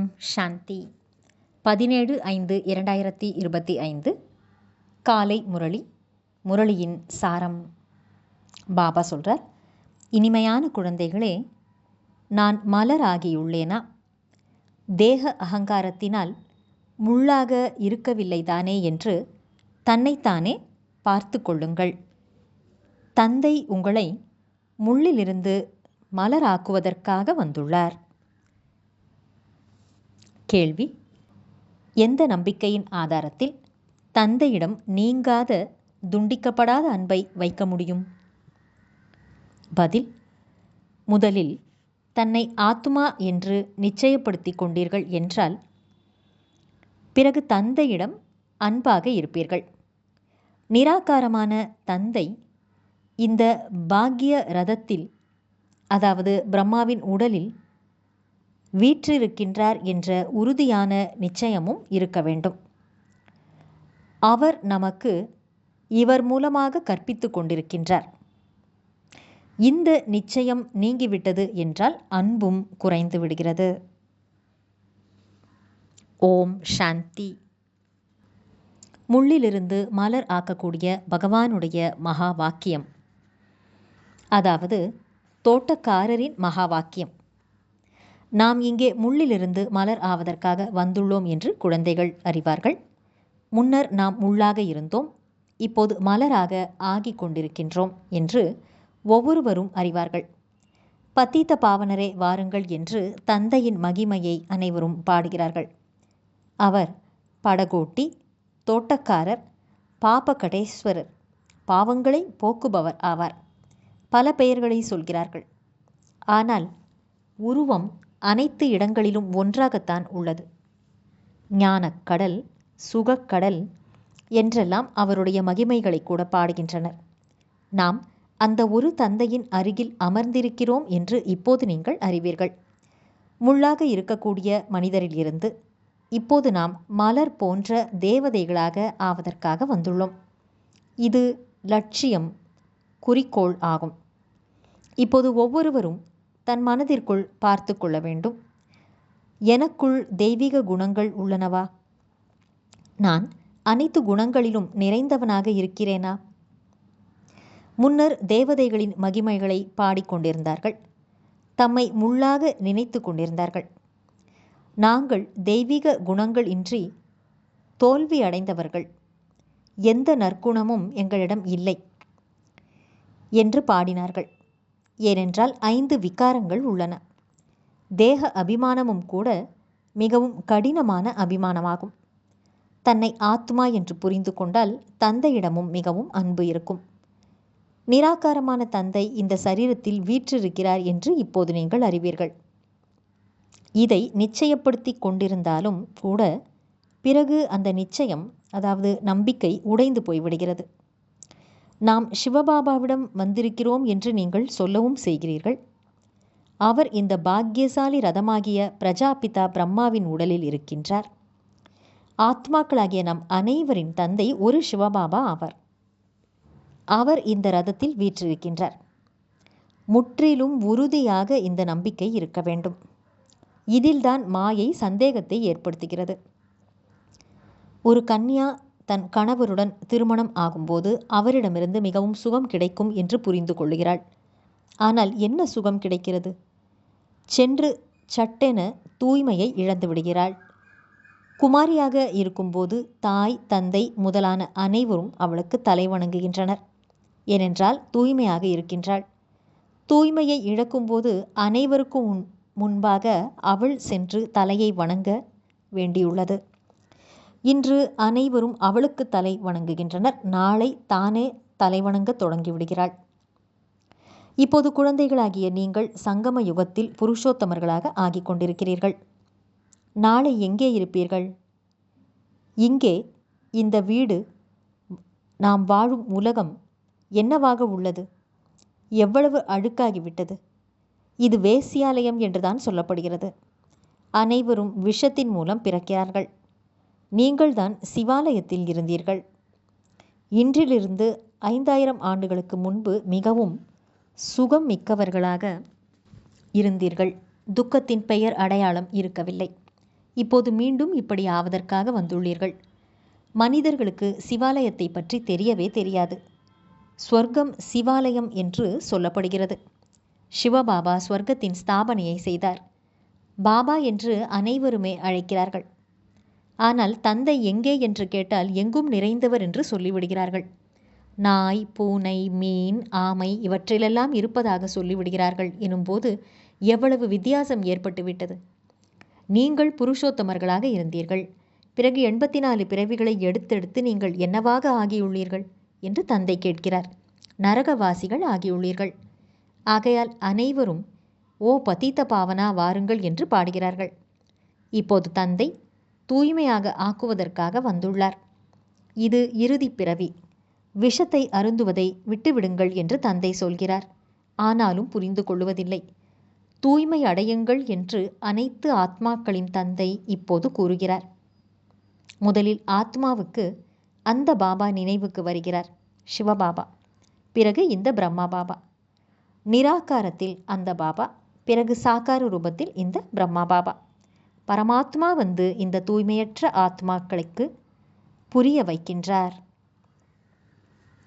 ஓம் சாந்தி. 17/5/2025 காலை முரளி. முரளியின் சாரம். பாபா சொல்கிறார், இனிமையான குழந்தைகளே, நான் மலர் ஆகியுள்ளேனா? தேக அகங்காரத்தினால் முள்ளாக இருக்கவில்லை தானே என்று தன்னைத்தானே பார்த்து கொள்ளுங்கள். தந்தை உங்களை முள்ளிலிருந்து மலராக்குவதற்காக வந்துள்ளார். கேள்வி: எந்த நம்பிக்கையின் ஆதாரத்தில் தந்தையிடம் நீங்காத துண்டிக்கப்படாத அன்பை வைக்க முடியும்? பதில்: முதலில் தன்னை ஆத்மா என்று நிச்சயப்படுத்திக் கொண்டீர்கள் என்றால் பிறகு தந்தையிடம் அன்பாக இருப்பீர்கள். நிராகாரமான தந்தை இந்த பாக்ய ரதத்தில், அதாவது பிரம்மாவின் உடலில் வீற்றிருக்கின்றார் என்ற உறுதியான நிச்சயமும் இருக்க வேண்டும். அவர் நமக்கு இவர் மூலமாக கற்பித்து கொண்டிருக்கின்றார். இந்த நிச்சயம் நீங்கிவிட்டது என்றால் அன்பும் குறைந்து விடுகிறது. ஓம் சாந்தி. முள்ளிலிருந்து மலர் ஆக்கக்கூடிய பகவானுடைய மகா வாக்கியம், அதாவது தோட்டக்காரரின் மகா வாக்கியம். நாம் இங்கே முள்ளிலிருந்து மலர் ஆவதற்காக வந்துள்ளோம் என்று குழந்தைகள் அறிவார்கள். முன்னர் நாம் முள்ளாக இருந்தோம், இப்போது மலராக ஆகிக் கொண்டிருக்கின்றோம் என்று ஒவ்வொருவரும் அறிவார்கள். பத்தீத்த பாவனரே வாருங்கள் என்று தந்தையின் மகிமையை அனைவரும் பாடுகிறார்கள். அவர் படகோட்டி, தோட்டக்காரர், பாபகடேஸ்வரர், பாவங்களை போக்குபவர் ஆவார். பல பெயர்களை சொல்கிறார்கள். ஆனால் உருவம் அனைத்து இடங்களிலும் ஒன்றாகத்தான் உள்ளது. ஞானக்கடல், சுகக்கடல் என்றெல்லாம் அவருடைய மகிமைகளை கூட பாடுகின்றனர். நாம் அந்த ஒரு தந்தையின் அருகில் அமர்ந்திருக்கிறோம் என்று இப்போது நீங்கள் அறிவீர்கள். முள்ளாக இருக்கக்கூடிய மனிதரிலிருந்து இப்போது நாம் மலர் போன்ற தேவதைகளாக ஆவதற்காக வந்துள்ளோம். இது லட்சியம், குறிக்கோள் ஆகும். இப்போது ஒவ்வொருவரும் தன் மனதிற்குள் பார்த்து கொள்ள வேண்டும், எனக்குள் தெய்வீக குணங்கள் உள்ளனவா? நான் அனைத்து குணங்களிலும் நிறைந்தவனாக இருக்கிறேனா? முன்னர் தேவதைகளின் மகிமைகளை பாடிக்கொண்டிருந்தார்கள். தம்மை முள்ளாக நினைத்து கொண்டிருந்தார்கள். நாங்கள் தெய்வீக குணங்கள் இன்றி தோல்வி அடைந்தவர்கள், எந்த நற்குணமும் எங்களிடம் இல்லை என்று பாடினார்கள். ஏனென்றால் 5 விகாரங்கள் உள்ளன. தேக அபிமானமும் கூட மிகவும் கடினமான அபிமானமாகும். தன்னை ஆத்மா என்று புரிந்து கொண்டால் தந்தையிடமும் மிகவும் அன்பு இருக்கும். நிராகாரமான தந்தை இந்த சரீரத்தில் வீற்றிருக்கிறார் என்று இப்போது நீங்கள் அறிவீர்கள். இதை நிச்சயப்படுத்தி கொண்டிருந்தாலும் கூட பிறகு அந்த நிச்சயம், அதாவது நம்பிக்கை உடைந்து போய்விடுகிறது. நாம் சிவபாபாவிடம் வந்திருக்கிறோம் என்று நீங்கள் சொல்லவும் செய்கிறீர்கள். அவர் இந்த பாக்கியசாலி ரதமாகிய பிரஜாபிதா பிரம்மாவின் உடலில் இருக்கின்றார். ஆத்மாக்களாகிய நம் அனைவரின் தந்தை ஒரு சிவபாபா ஆவார். அவர் இந்த ரதத்தில் வீற்றிருக்கின்றார். முற்றிலும் உறுதியாக இந்த நம்பிக்கை இருக்க வேண்டும். இதில்தான் மாயை சந்தேகத்தை ஏற்படுத்துகிறது. ஒரு கன்யா தன் கணவருடன் திருமணம் ஆகும்போது அவரிடமிருந்து மிகவும் சுகம் கிடைக்கும் என்று புரிந்து கொள்கிறாள். ஆனால் என்ன சுகம் கிடைக்கிறது? சென்று சட்டென தூய்மையை இழந்து விடுகிறாள். குமாரியாக இருக்கும்போது தாய், தந்தை முதலான அனைவரும் அவளுக்கு தலை வணங்குகின்றனர். ஏனென்றால் தூய்மையாக இருக்கின்றாள். தூய்மையை இழக்கும்போது அனைவருக்கும் முன்பாக அவள் சென்று தலையை வணங்க வேண்டியுள்ளது. இன்று அனைவரும் அவளுக்கு தலை வணங்குகின்றனர். நாளை தானே தலை வணங்க தொடங்கிவிடுகிறாள். இப்போது குழந்தைகளாகிய நீங்கள் சங்கம யுகத்தில் புருஷோத்தமர்களாக ஆகிக் கொண்டிருக்கிறீர்கள். நாளை எங்கே இருப்பீர்கள்? இங்கே இந்த வீடு, நாம் வாழும் உலகம் என்னவாக உள்ளது? எவ்வளவு அழுக்காகிவிட்டது! இது வேசியாலயம் என்றுதான் சொல்லப்படுகிறது. அனைவரும் விஷத்தின் மூலம் பிறக்கிறார்கள். நீங்கள்தான் சிவாலயத்தில் இருந்தீர்கள். இன்றிலிருந்து 5000 ஆண்டுகளுக்கு முன்பு மிகவும் சுகம் மிக்கவர்களாக இருந்தீர்கள். துக்கத்தின் பெயர் அடையாளம் இருக்கவில்லை. இப்போது மீண்டும் இப்படி ஆவதற்காக வந்துள்ளீர்கள். மனிதர்களுக்கு சிவாலயத்தை பற்றி தெரியவே தெரியாது. ஸ்வர்க்கம் சிவாலயம் என்று சொல்லப்படுகிறது. சிவபாபா ஸ்வர்க்கத்தின் ஸ்தாபனையை செய்தார். பாபா என்று அனைவருமே அழைக்கிறார்கள். ஆனால் தந்தை எங்கே என்று கேட்டால் எங்கும் நிறைந்தவர் என்று சொல்லிவிடுகிறார்கள். நாய், பூனை, மீன், ஆமை இவற்றிலெல்லாம் இருப்பதாக சொல்லிவிடுகிறார்கள் எனும்போது எவ்வளவு வித்தியாசம் ஏற்பட்டுவிட்டது. நீங்கள் புருஷோத்தமர்களாக இருந்தீர்கள். பிறகு 84 பிறவிகளை எடுத்தெடுத்து நீங்கள் என்னவாக ஆகியுள்ளீர்கள் என்று தந்தை கேட்கிறார். நரகவாசிகள் ஆகியுள்ளீர்கள். ஆகையால் அனைவரும் ஓ பதீத பாவனா வாருங்கள் என்று பாடுகிறார்கள். இப்போது தந்தை தூய்மையாக ஆக்குவதற்காக வந்துள்ளார். இது இறுதி பிறவி. விஷத்தை அருந்துவதை விட்டுவிடுங்கள் என்று தந்தை சொல்கிறார். ஆனாலும் புரிந்து கொள்வதில்லை. தூய்மை அடையுங்கள் என்று அனைத்து ஆத்மாக்களின் தந்தை இப்போது கூறுகிறார். முதலில் ஆத்மாவுக்கு அந்த பாபா நினைவுக்கு வருகிறார், சிவபாபா. பிறகு இந்த பிரம்மா பாபா. நிராகாரத்தில் அந்த பாபா, பிறகு சாக்கார ரூபத்தில் இந்த பிரம்மா பாபா. பரமாத்மா வந்து இந்த தூய்மையற்ற ஆத்மாக்களுக்கு புரிய வைக்கின்றார்.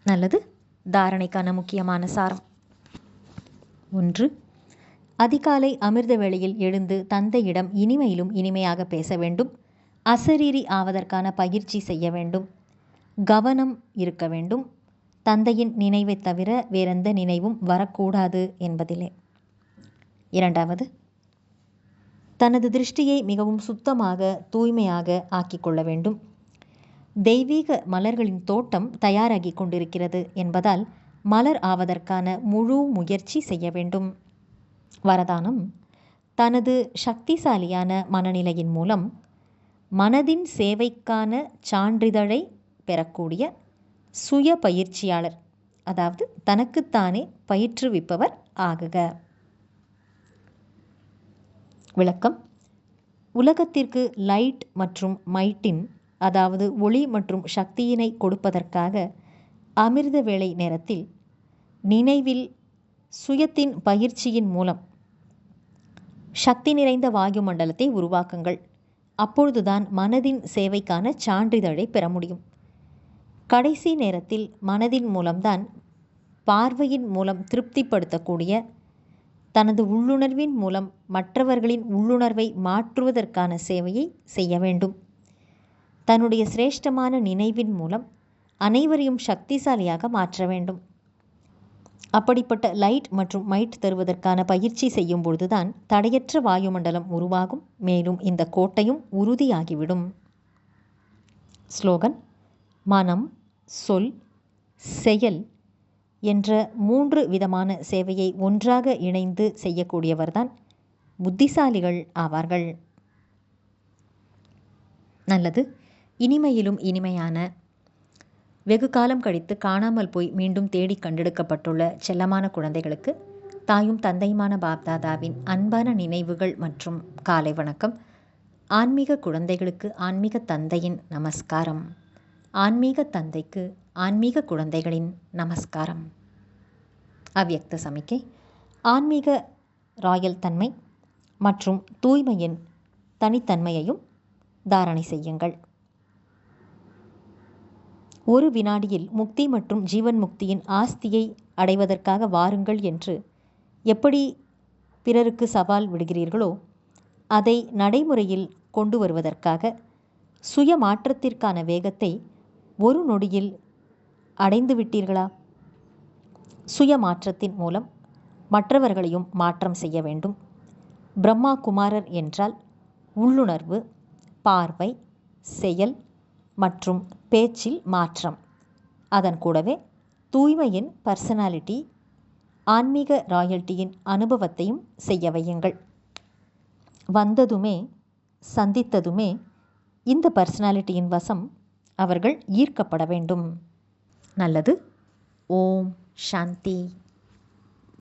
நல்லது. தாரணைக்கான முக்கியமான சாரம். 1. அதிகாலை அமிர்த வேளையில் எழுந்து தந்தையிடம் இனிமையிலும் இனிமையாக பேச வேண்டும். அசரீரி ஆவதற்கான பயிற்சி செய்ய வேண்டும். கவனம் இருக்க வேண்டும். தந்தையின் நினைவை தவிர வேறெந்த நினைவும் வரக்கூடாது என்பதிலே. 2. தனது திருஷ்டியை மிகவும் சுத்தமாக தூய்மையாக ஆக்கிக்கொள்ள வேண்டும். தெய்வீக மலர்களின் தோட்டம் தயாராகி கொண்டிருக்கிறது என்பதால் மலர் ஆவதற்கான முழு முயற்சி செய்ய வேண்டும். வரதானம்: தனது சக்திசாலியான மனநிலையின் மூலம் மனதின் சேவைக்கான சான்றிதழை பெறக்கூடிய சுய பயிற்சியாளர், அதாவது தனக்குத்தானே பயிற்றுவிப்பவர் ஆகுக. விளக்கம்: உலகத்திற்கு லைட் மற்றும் மைட்டின், அதாவது ஒளி மற்றும் சக்தியினை கொடுப்பதற்காக அமிர்த வேளை நேரத்தில் நினைவில் சுயத்தின் பயிற்சியின் மூலம் சக்தி நிறைந்த வாயு மண்டலத்தை உருவாக்குங்கள். அப்பொழுதுதான் மனதின் சேவைக்கான சான்றிதழை பெற முடியும். கடைசி நேரத்தில் மனதின் மூலம்தான் பார்வையின் மூலம் திருப்திப்படுத்தக்கூடிய, தனது உள்ளுணர்வின் மூலம் மற்றவர்களின் உள்ளுணர்வை மாற்றுவதற்கான சேவையை செய்ய வேண்டும். தன்னுடைய சிரேஷ்டமான நினைவின் மூலம் அனைவரையும் சக்திசாலியாக மாற்ற வேண்டும். அப்படிப்பட்ட லைட் மற்றும் மைட் தருவதற்கான பயிற்சி செய்யும் பொழுதுதான் தடையற்ற வாயுமண்டலம் உருவாகும். மேலும் இந்த கோட்டையும் உறுதியாகிவிடும். ஸ்லோகன்: மனம், சொல், செயல் என்ற 3 விதமான சேவையை ஒன்றாக இணைந்து செய்யக்கூடியவர்தான் புத்திசாலிகள் ஆவார்கள். நல்லது. இனிமையிலும் இனிமையான, வெகு காலம் கழித்து காணாமல் போய் மீண்டும் தேடி கண்டெடுக்கப்பட்டுள்ள செல்லமான குழந்தைகளுக்கு தாயும் தந்தையுமான பாப்தாதாவின் அன்பான நினைவுகள் மற்றும் காலை வணக்கம். ஆன்மீக குழந்தைகளுக்கு ஆன்மீக தந்தையின் நமஸ்காரம். ஆன்மீக தந்தைக்கு ஆன்மீக குழந்தைகளின் நமஸ்காரம். அவ்யக்த சமிக்கை: ஆன்மீக ராயல் தன்மை மற்றும் தூய்மையின் தனித்தன்மையையும் தாரணை செய்யுங்கள். ஒரு வினாடியில் முக்தி மற்றும் ஜீவன் முக்தியின் ஆஸ்தியை அடைவதற்காக வாருங்கள் என்று எப்படி பிறருக்கு சவால் விடுகிறீர்களோ, அதை நடைமுறையில் கொண்டு வருவதற்காக சுய மாற்றத்திற்கான வேகத்தை ஒரு நொடியில் அடைந்து விட்டீர்களா? சுய மாற்றத்தின் மூலம் மற்றவர்களையும் மாற்றம் செய்ய வேண்டும். பிரம்மா குமாரர் என்றால் உள்ளுணர்வு, பார்வை, செயல் மற்றும் பேச்சில் மாற்றம். அதன் கூடவே தூய்மையின் பர்சனாலிட்டி, ஆன்மீக ராயல்ட்டியின் அனுபவத்தையும் செய்ய வையுங்கள். வந்ததுமே சந்தித்ததுமே இந்த பர்சனாலிட்டியின் வசம் அவர்கள் ஈர்க்கப்பட வேண்டும். நல்லது. ஓம் சாந்தி.